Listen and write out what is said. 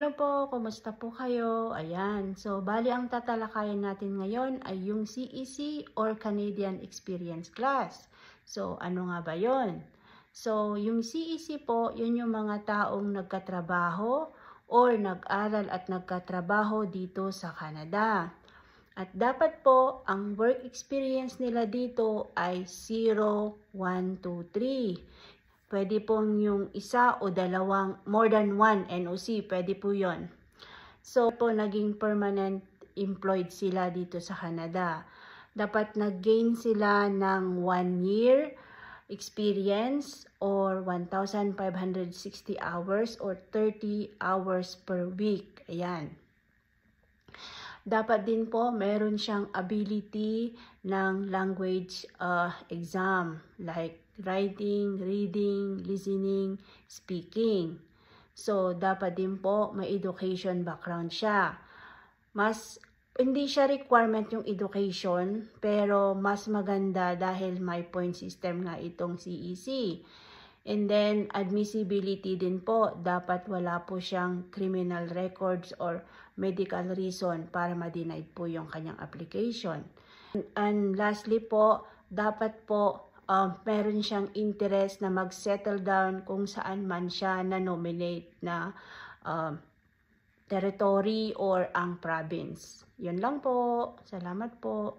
Hello po, kumusta po kayo? Ayan, so bali ang tatalakayin natin ngayon ay yung CEC or Canadian Experience Class. So ano nga ba yon? So yung CEC po, yun yung mga taong nagkatrabaho or nag-aral at nagkatrabaho dito sa Canada. At dapat po, ang work experience nila dito ay 0, 1, 2, 3. Pwede pong yung isa o dalawang, more than one NOC, pwede po yon. So po, naging permanent employed sila dito sa Canada. Dapat nag-gain sila ng 1 year experience or 1,560 hours or 30 hours per week. Ayan. Dapat din po meron siyang ability ng language exam like writing, reading, listening, speaking. So, dapat din po may education background siya. Hindi siya requirement yung education, pero mas maganda dahil may point system nga itong CEC. And then, admissibility din po, dapat wala po siyang criminal records or medical reason para ma-denied po yung kanyang application. And lastly po, dapat po meron siyang interest na mag-settle down kung saan man siya na-nominate na territory or ang province. Yun lang po. Salamat po.